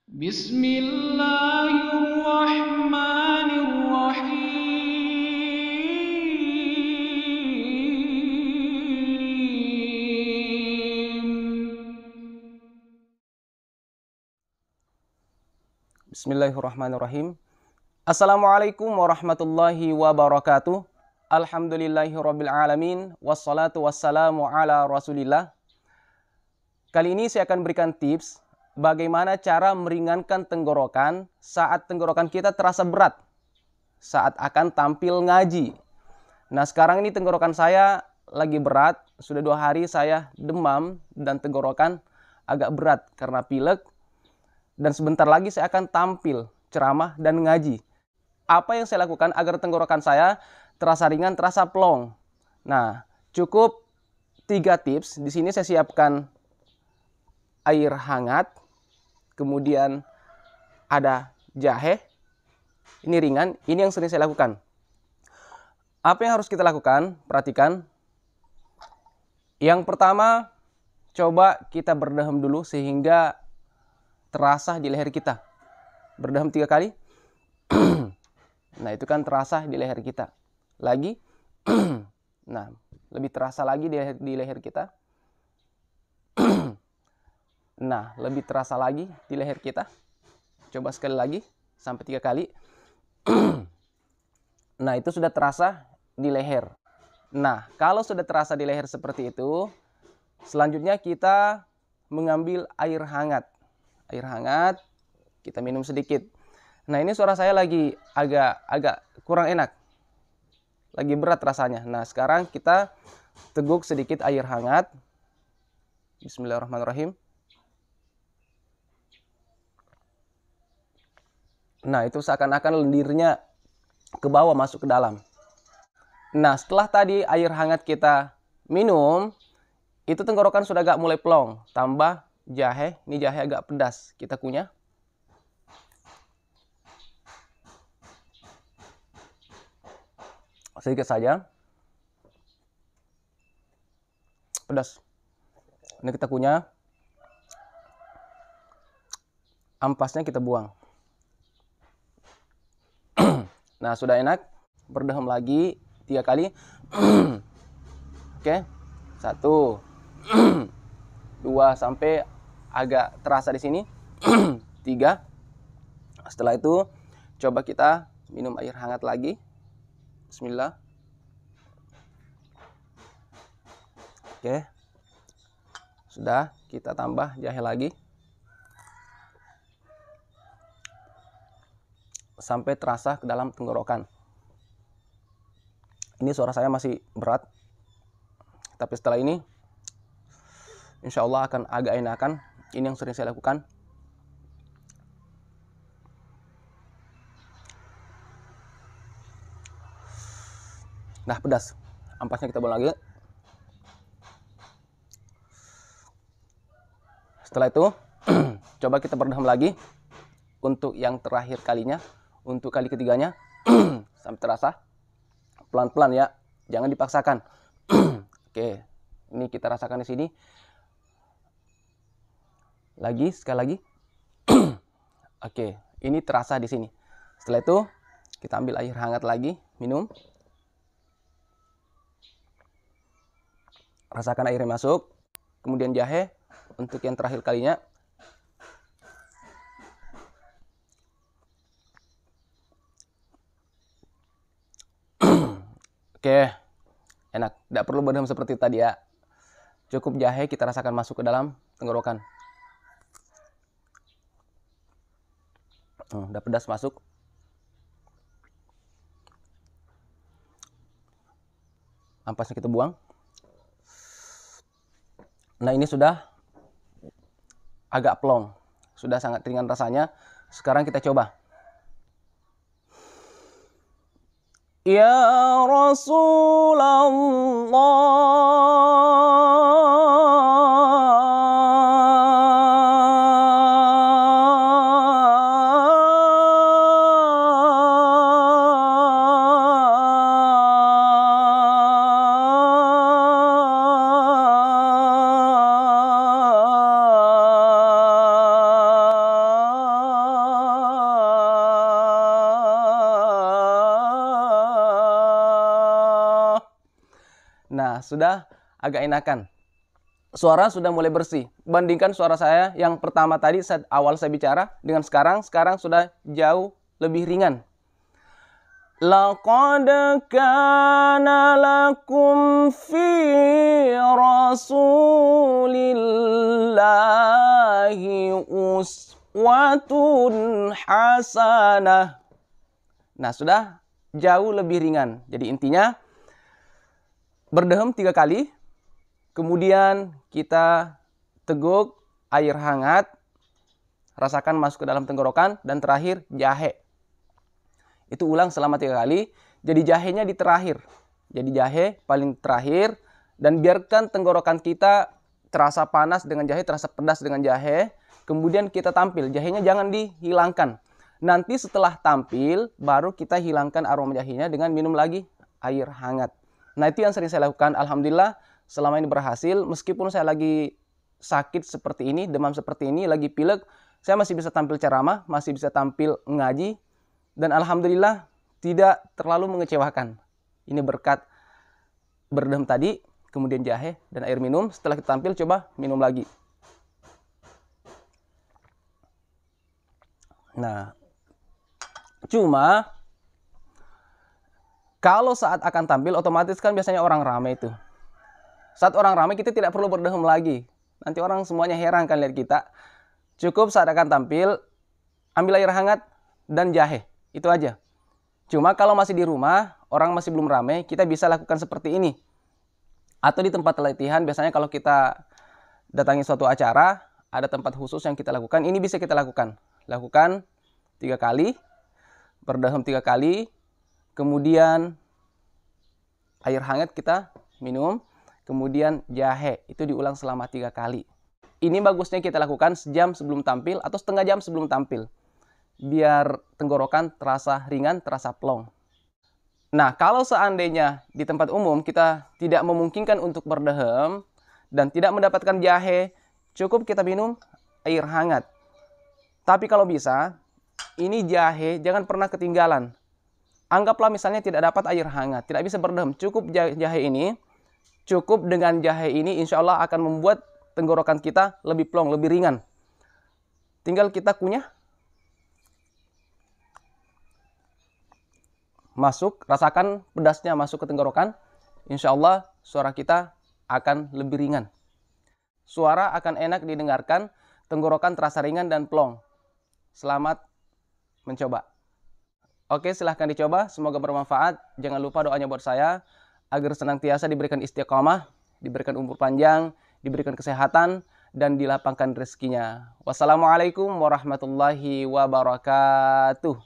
Bismillahirrahmanirrahim. Assalamualaikum warahmatullahi wabarakatuh. Alhamdulillahirabbil alamin wassalatu wassalamu ala Rasulillah. Kali ini saya akan berikan tips bagaimana cara meringankan tenggorokan saat tenggorokan kita terasa berat saat akan tampil ngaji. Nah, sekarang ini tenggorokan saya lagi berat, sudah 2 hari saya demam dan tenggorokan agak berat karena pilek. Dan sebentar lagi saya akan tampil ceramah dan ngaji. Apa yang saya lakukan agar tenggorokan saya terasa ringan, terasa plong? Nah, cukup 3 tips. Di sini saya siapkan air hangat, kemudian ada jahe. Ini ringan, ini yang sering saya lakukan. Apa yang harus kita lakukan? Perhatikan. Yang pertama, coba kita berdaham dulu sehingga terasa di leher kita. Berdaham 3 kali. Nah, itu kan terasa di leher kita. Lagi. Nah, lebih terasa lagi di leher kita. Nah, lebih terasa lagi di leher kita. Coba sekali lagi sampai 3 kali. Nah, itu sudah terasa di leher. Nah, kalau sudah terasa di leher seperti itu, selanjutnya kita mengambil air hangat. Air hangat, kita minum sedikit. Nah, ini suara saya lagi agak kurang enak. Lagi berat rasanya. Nah, sekarang kita teguk sedikit air hangat. Bismillahirrahmanirrahim. Nah, itu seakan-akan lendirnya ke bawah masuk ke dalam. Nah, setelah tadi air hangat kita minum, itu tenggorokan sudah agak mulai plong. Tambah jahe, ini jahe agak pedas, kita kunyah. Sedikit saja. Pedas. Ini kita kunyah. Ampasnya kita buang. Nah, sudah enak. Berdaham lagi 3 kali. Oke. 1 2 sampai agak terasa di sini. 3. Setelah itu coba kita minum air hangat lagi. Bismillah. Oke. Sudah, kita tambah jahe lagi. Sampai terasa ke dalam tenggorokan. Ini suara saya masih berat. Tapi setelah ini insya Allah akan agak enakan. Ini yang sering saya lakukan. Nah, pedas. Ampasnya kita buang lagi. Setelah itu, coba kita berdaham lagi. Untuk yang terakhir kalinya. Untuk kali ketiganya. Sampai terasa. Pelan-pelan ya. Jangan dipaksakan. Oke. Ini kita rasakan di sini. Lagi, sekali lagi. Oke. Ini terasa di sini. Setelah itu, kita ambil air hangat lagi. Minum. Rasakan airnya masuk. Kemudian jahe untuk yang terakhir kalinya. Oke. Enak. Tidak perlu berdaham seperti tadi ya. Cukup jahe kita rasakan masuk ke dalam tenggorokan. Udah pedas masuk. Ampasnya kita buang. Nah, ini sudah agak plong. Sudah sangat ringan rasanya. Sekarang kita coba. Ya Rasulullah, Nah, sudah agak enakan. Suara sudah mulai bersih. Bandingkan suara saya yang pertama tadi saat awal saya bicara dengan sekarang sudah jauh lebih ringan. Laqad kana lakum fi Rasulillahi uswatun hasanah. Nah, sudah jauh lebih ringan. Jadi intinya berdehem 3 kali. Kemudian kita teguk air hangat, rasakan masuk ke dalam tenggorokan, dan terakhir jahe. Itu ulang selama 3 kali, jadi jahenya di terakhir. Jadi jahe paling terakhir, dan biarkan tenggorokan kita terasa panas dengan jahe, terasa pedas dengan jahe. Kemudian kita tampil, jahenya jangan dihilangkan. Nanti setelah tampil, baru kita hilangkan aroma jahenya dengan minum lagi air hangat. Nah, itu yang sering saya lakukan. Alhamdulillah, selama ini berhasil. Meskipun saya lagi sakit seperti ini, demam seperti ini, lagi pilek, saya masih bisa tampil ceramah, masih bisa tampil ngaji. Dan alhamdulillah tidak terlalu mengecewakan. Ini berkat berdehem tadi, kemudian jahe dan air minum. Setelah kita tampil, coba minum lagi. Nah, cuma kalau saat akan tampil, otomatis kan biasanya orang ramai itu. Saat orang ramai kita tidak perlu berdehem lagi. Nanti orang semuanya heran kan lihat kita. Cukup saat akan tampil, ambil air hangat dan jahe. Itu aja. Cuma kalau masih di rumah, orang masih belum ramai, kita bisa lakukan seperti ini. Atau di tempat latihan, biasanya kalau kita datangi suatu acara, ada tempat khusus yang kita lakukan. Ini bisa kita lakukan. Lakukan 3 kali, berdehem 3 kali, kemudian air hangat kita minum. Kemudian jahe, itu diulang selama 3 kali. Ini bagusnya kita lakukan sejam sebelum tampil atau setengah jam sebelum tampil. Biar tenggorokan terasa ringan, terasa plong. Nah, kalau seandainya di tempat umum kita tidak memungkinkan untuk berdehem dan tidak mendapatkan jahe, cukup kita minum air hangat. Tapi kalau bisa, ini jahe jangan pernah ketinggalan. Anggaplah misalnya tidak dapat air hangat, tidak bisa berdehem, cukup jahe ini. Cukup dengan jahe ini insya Allah akan membuat tenggorokan kita lebih plong, lebih ringan. Tinggal kita kunyah. Masuk, rasakan pedasnya masuk ke tenggorokan. Insya Allah suara kita akan lebih ringan. Suara akan enak didengarkan, tenggorokan terasa ringan dan plong. Selamat mencoba. Oke, silahkan dicoba. Semoga bermanfaat. Jangan lupa doanya buat saya, agar senantiasa diberikan istiqomah, diberikan umur panjang, diberikan kesehatan, dan dilapangkan rezekinya. Wassalamualaikum warahmatullahi wabarakatuh.